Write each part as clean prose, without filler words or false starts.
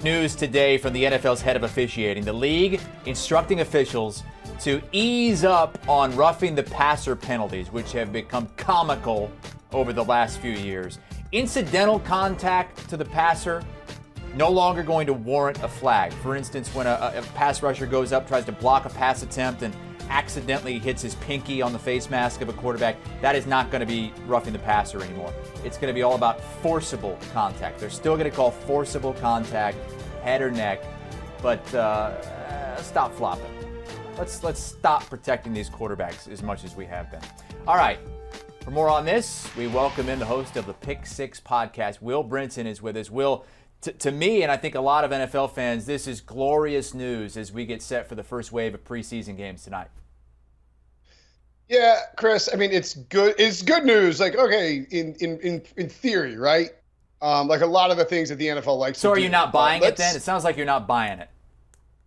News today from the NFL's head of officiating. The league instructing officials to ease up on roughing the passer penalties, which have become comical over the last few years. Incidental contact to the passer no longer going to warrant a flag. For instance, when a pass rusher goes up, tries to block a pass attempt, and accidentally hits his pinky on the face mask of a quarterback, that is not going to be roughing the passer anymore. It's going to be all about forcible contact. They're still going to call forcible contact head or neck, but stop flopping. Let's stop protecting these quarterbacks as much as we have been. All right. For more on this, we welcome in the host of the Pick Six podcast. Will Brinson is with us. Will, to me, and I think a lot of NFL fans, this is glorious news as we get set for the first wave of preseason games tonight. Yeah, Chris. I mean, it's good. It's good news. Like, okay, in theory, right? Like a lot of the things that the NFL likes. So to are do. you not buying it then? It sounds like you're not buying it.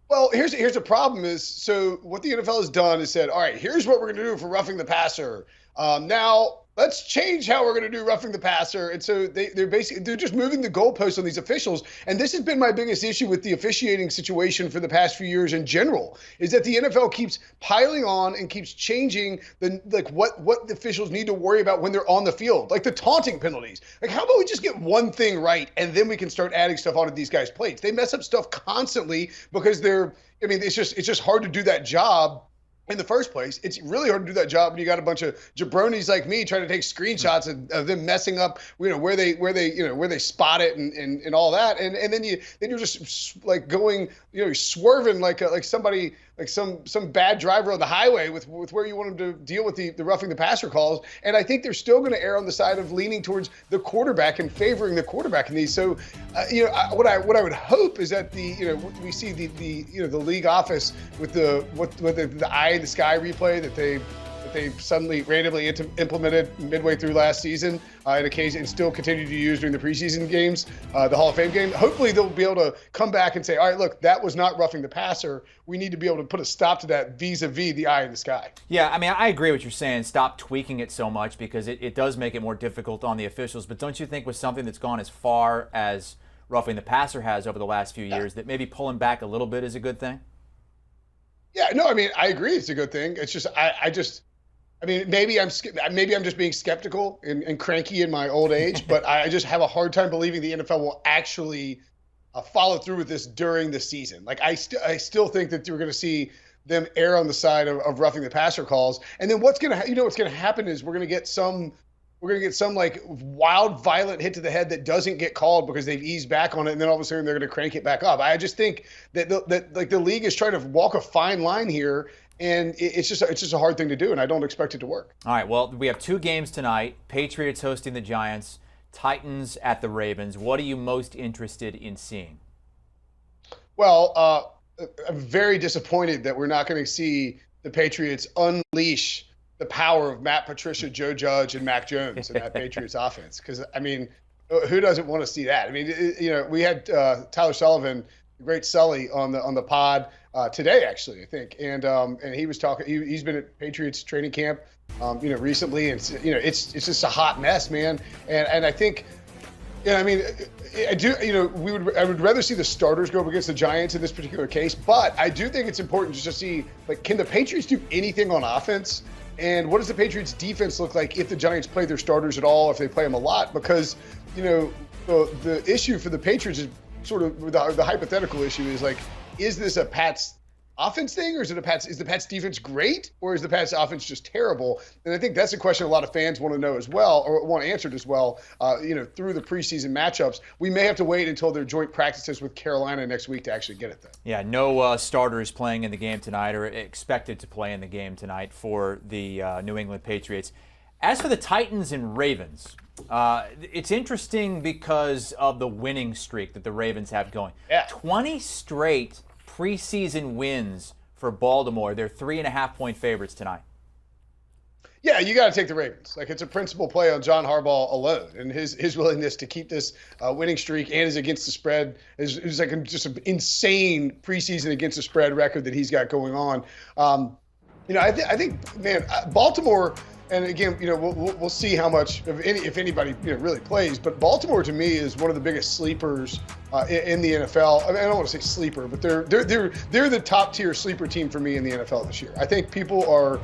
Well, here's the problem is, so what the NFL has done is said, all right, here's what we're going to do for roughing the passer. Now let's change how we're going to do roughing the passer. And so they're just moving the goalposts on these officials. And this has been my biggest issue with the officiating situation for the past few years in general, is that the NFL keeps piling on and keeps changing what the officials need to worry about when they're on the field, like the taunting penalties. Like, how about we just get one thing right and then we can start adding stuff onto these guys' plates? They mess up stuff constantly because it's just hard to do that job. In the first place, it's really hard to do that job when you got a bunch of jabronis like me trying to take screenshots of them messing up, where they spot it and all that, and then you're just like going, swerving like somebody, like some bad driver on the highway with where you want them to deal with the roughing the passer calls. And I think they're still going to err on the side of leaning towards the quarterback and favoring the quarterback in these. So, what I would hope is that we see the league office with the eye in the sky replay that they suddenly randomly implemented midway through last season in a case and still continue to use during the preseason games, the Hall of Fame game. Hopefully they'll be able to come back and say, all right, look, that was not roughing the passer. We need to be able to put a stop to that vis-a-vis the eye in the sky. Yeah, I mean, I agree with what you're saying. Stop tweaking it so much because it does make it more difficult on the officials. But don't you think with something that's gone as far as roughing the passer has over the last few years that maybe pulling back a little bit is a good thing? Yeah, no, I mean, I agree it's a good thing. It's just, maybe I'm just being skeptical and cranky in my old age, but I just have a hard time believing the NFL will actually follow through with this during the season. Like, I still think that you're going to see them err on the side of roughing the passer calls. And then what's going to happen is we're going to get some like wild, violent hit to the head that doesn't get called because they've eased back on it, and then all of a sudden they're going to crank it back up. I just think that the league is trying to walk a fine line here, and it's just a hard thing to do, and I don't expect it to work. All right, well, we have two games tonight. Patriots hosting the Giants, Titans at the Ravens. What are you most interested in seeing? Well, I'm very disappointed that we're not going to see the Patriots unleash the power of Matt Patricia, Joe Judge, and Mac Jones in that Patriots offense. Because, I mean, who doesn't want to see that? I mean, we had Tyler Sullivan, the great Sully, on the pod today, actually, I think, and he was talking. He's been at Patriots training camp, recently, and it's just a hot mess, man. And I think, I mean, I would rather see the starters go up against the Giants in this particular case, but I do think it's important just to see, like, can the Patriots do anything on offense? And what does the Patriots defense look like if the Giants play their starters at all, if they play them a lot? Because, the issue for the Patriots is sort of the hypothetical issue is like, is this a Pats offense thing, or is the Pats defense great, or is the Pats offense just terrible? And I think that's a question a lot of fans want to know as well, or want answered as well, through the preseason matchups. We may have to wait until their joint practices with Carolina next week to actually get it there. Yeah, no starters playing in the game tonight, or expected to play in the game tonight for the New England Patriots. As for the Titans and Ravens, it's interesting because of the winning streak that the Ravens have going. Yeah. 20 straight preseason wins for Baltimore. They're 3.5-point favorites tonight. Yeah, you got to take the Ravens. Like, it's a principal play on John Harbaugh alone, and his willingness to keep this winning streak and is against the spread is like just an insane preseason against the spread record that he's got going on. I think, man, Baltimore. And again, we'll see how much if anybody really plays. But Baltimore to me is one of the biggest sleepers in the NFL. I mean, I don't want to say sleeper, but they're the top tier sleeper team for me in the NFL this year. I think people are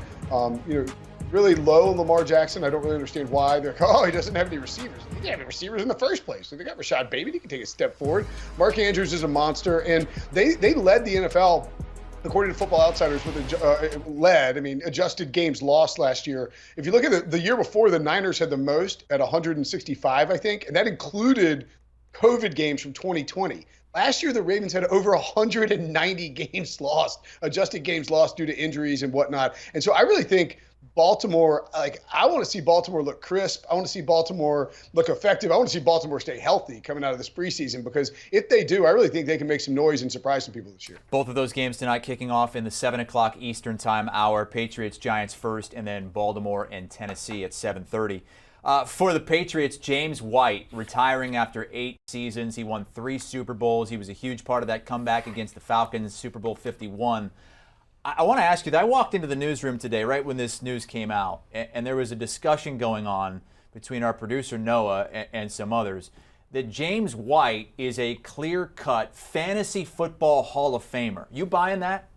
really low on Lamar Jackson. I don't really understand why. They're like, oh, he doesn't have any receivers. He didn't have any receivers in the first place. So they got Rashad Bateman. He can take a step forward. Mark Andrews is a monster, and they led the NFL. According to Football Outsiders, adjusted games lost last year. If you look at the year before, the Niners had the most at 165, I think, and that included COVID games from 2020. Last year, the Ravens had over 190 games lost, adjusted games lost due to injuries and whatnot. And so I really think Baltimore, I want to see Baltimore look crisp. I want to see Baltimore look effective. I want to see Baltimore stay healthy coming out of this preseason, because if they do, I really think they can make some noise and surprise some people this year. Both of those games tonight kicking off in the 7 o'clock Eastern time hour. Patriots, Giants first, and then Baltimore and Tennessee at 7:30. For the Patriots, James White retiring after 8 seasons. He won 3 Super Bowls. He was a huge part of that comeback against the Falcons, Super Bowl 51. I want to ask you that I walked into the newsroom today right when this news came out, and there was a discussion going on between our producer Noah and some others that James White is a clear-cut fantasy football Hall of Famer. You buying that?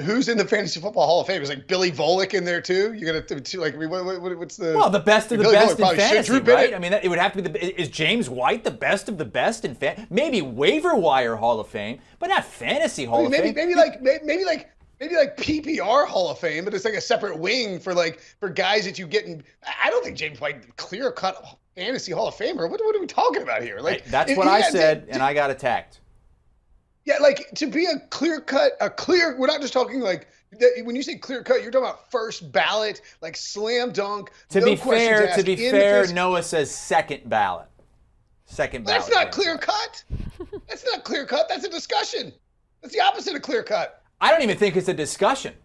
Who's in the Fantasy Football Hall of Fame? Is Billy Volek in there too? You got to what's the? Well, the best of the Billy best Volek in fantasy, right? I mean, it would have to be is James White the best of the best in maybe waiver wire Hall of Fame, but not fantasy Hall of Fame. Maybe like PPR Hall of Fame, but it's like a separate wing for guys that you get in. I don't think James White clear cut fantasy Hall of Famer. What are we talking about here? That's what I said, and I got attacked. Yeah, to be a clear, we're not just talking when you say clear cut, you're talking about first ballot, slam dunk. To be fair, Noah says second ballot. That's not clear cut. That's not clear cut. That's a discussion. That's the opposite of clear cut. I don't even think it's a discussion.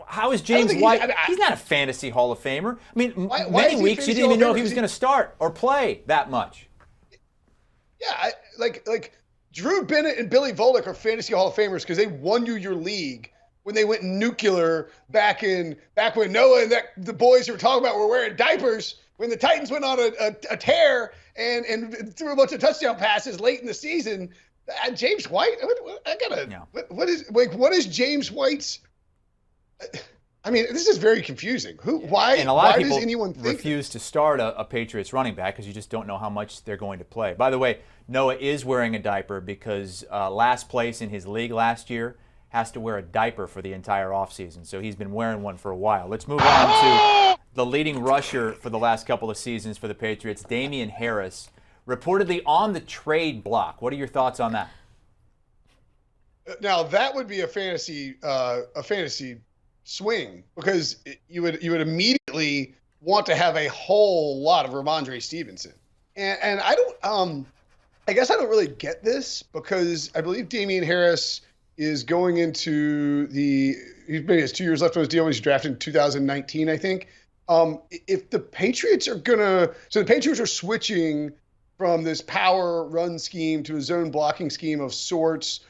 How is James White? He's not a fantasy Hall of Famer. I mean, many weeks you didn't even know if he was going to start or play that much. Yeah, Drew Bennett and Billy Volek are fantasy Hall of Famers because they won you your league when they went nuclear back when Noah and the boys who were talking about were wearing diapers, when the Titans went on a tear and threw a bunch of touchdown passes late in the season. James White, what is James White's? I mean, this is very confusing. Why? And a lot of people does anyone refuse to start a Patriots running back because you just don't know how much they're going to play. By the way, Noah is wearing a diaper because last place in his league last year has to wear a diaper for the entire offseason. So he's been wearing one for a while. Let's move on to the leading rusher for the last couple of seasons for the Patriots, Damian Harris, reportedly on the trade block. What are your thoughts on that? Now that would be a fantasy swing, because you would immediately want to have a whole lot of Ramondre Stevenson, and I don't I guess I don't really get this, because I believe Damian Harris is going into he maybe has 2 years left on his deal. He's drafted in 2019, I think. If the Patriots are the Patriots are switching from this power run scheme to a zone blocking scheme of sorts.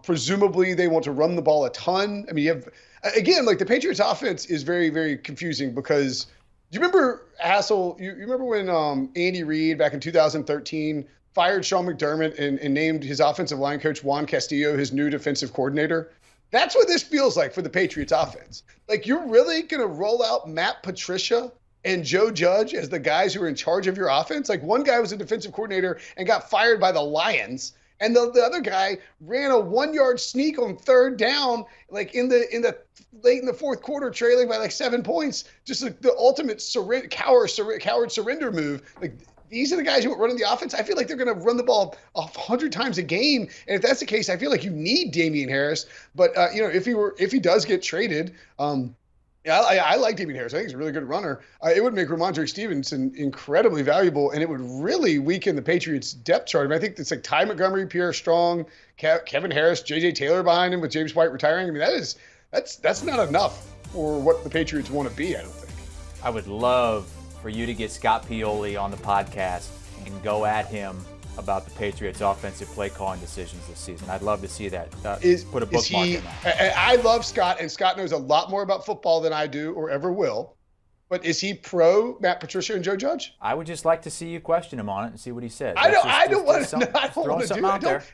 Presumably they want to run the ball a ton. I mean, you have, again, the Patriots offense is very, very confusing, because do you remember Hassel? You remember when Andy Reid back in 2013 fired Sean McDermott and named his offensive line coach Juan Castillo his new defensive coordinator? That's what this feels like for the Patriots offense. You're really going to roll out Matt Patricia and Joe Judge as the guys who are in charge of your offense? One guy was a defensive coordinator and got fired by the Lions, and the other guy ran a 1-yard sneak on third down, in the late in the fourth quarter, trailing by 7 points. Just the ultimate coward surrender move. These are the guys who are running the offense. I feel like they're going to run the ball 100 times a game, and if that's the case, I feel like you need Damian Harris. But if he does get traded, I like Damian Harris. I think he's a really good runner. It would make Ramondre Stevenson incredibly valuable, and it would really weaken the Patriots' depth chart. I mean, I think it's Ty Montgomery, Pierre Strong, Kevin Harris, J.J. Taylor behind him with James White retiring. I mean, that's not enough for what the Patriots want to be, I don't think. I would love for you to get Scott Pioli on the podcast and go at him about the Patriots' offensive play calling decisions this season. I'd love to see that. Put a bookmark in that. I love Scott, and Scott knows a lot more about football than I do or ever will. But is he pro Matt Patricia and Joe Judge? I would just like to see you question him on it and see what he says. I don't want to do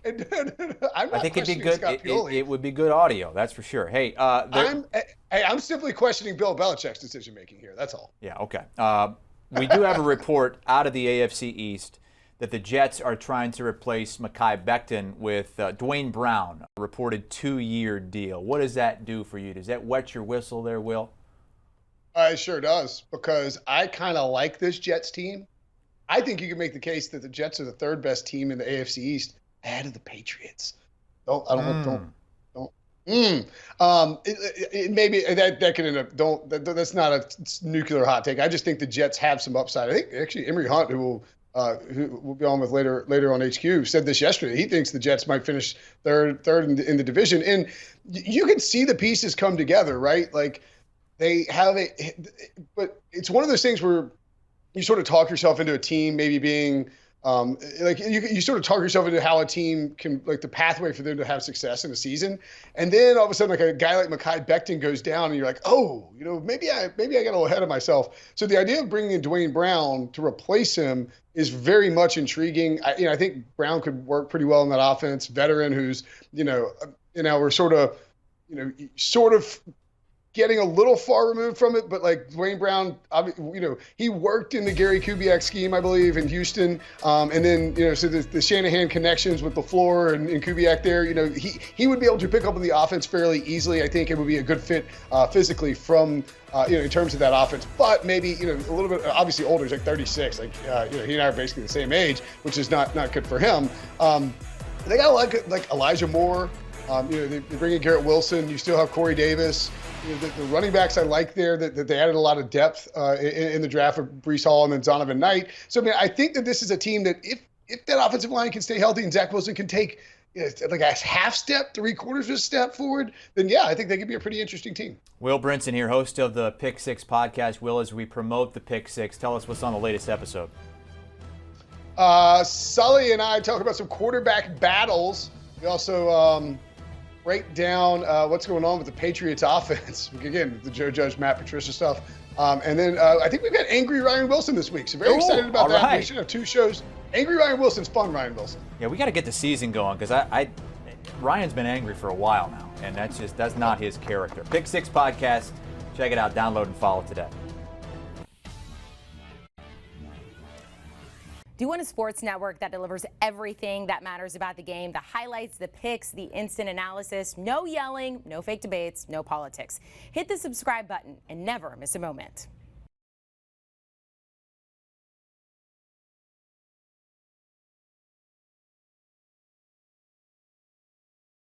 it. I think it'd be good. It would be good audio, that's for sure. Hey, I'm simply questioning Bill Belichick's decision making here. That's all. Yeah, okay. We do have a report out of the AFC East that the Jets are trying to replace Mekhi Becton with Dwayne Brown, a reported 2-year deal. What does that do for you? Does that wet your whistle there, Will? It sure does, because I kind of like this Jets team. I think you can make the case that the Jets are the third best team in the AFC East ahead of the Patriots. Maybe that could end up. That's not a nuclear hot take. I just think the Jets have some upside. I think actually Emory Hunt, who we'll be on with later on HQ, said this yesterday. He thinks the Jets might finish third in the division, and you can see the pieces come together, right? Like they have it, but it's one of those things where you sort of talk yourself into a team maybe being. Like you sort of talk yourself into how a team can, like the pathway for them to have success in a season, and then all of a sudden, like a guy like Mekhi Becton goes down, and you're like, oh, maybe I got a little ahead of myself. So the idea of bringing in Dwayne Brown to replace him is very much intriguing. I think Brown could work pretty well in that offense. Veteran who's we're sort of getting a little far removed from it, but like Dwayne Brown, he worked in the Gary Kubiak scheme, I believe, in Houston. And then, so the Shanahan connections with LaFleur and Kubiak there, he would be able to pick up on the offense fairly easily. I think it would be a good fit physically from, in terms of that offense, but maybe, a little bit, obviously older, he's like 36. Like, he and I are basically the same age, which is not good for him. They got like Elijah Moore. They bring in Garrett Wilson. You still have Corey Davis. The running backs I like there, that they added a lot of depth in the draft of Breece Hall and then Zonovan Knight. So, I think that this is a team that if that offensive line can stay healthy and Zach Wilson can take like a half step, 3/4 of a step forward, then yeah, I think they could be a pretty interesting team. Will Brinson here, host of the Pick Six podcast. Will, as we promote the Pick Six, tell us what's on the latest episode. Sully and I talk about some quarterback battles. We also break down what's going on with the Patriots offense. Again, the Joe Judge, Matt Patricia stuff. And then I think we've got Angry Ryan Wilson this week. So very excited about that. Right. We should have 2 shows. Angry Ryan Wilson's fun, Ryan Wilson. Yeah, we got to get the season going because Ryan's been angry for a while now. And that's not his character. Pick Six podcast. Check it out. Download and follow today. Do you want a sports network that delivers everything that matters about the game? The highlights, the picks, the instant analysis, no yelling, no fake debates, no politics. Hit the subscribe button and never miss a moment.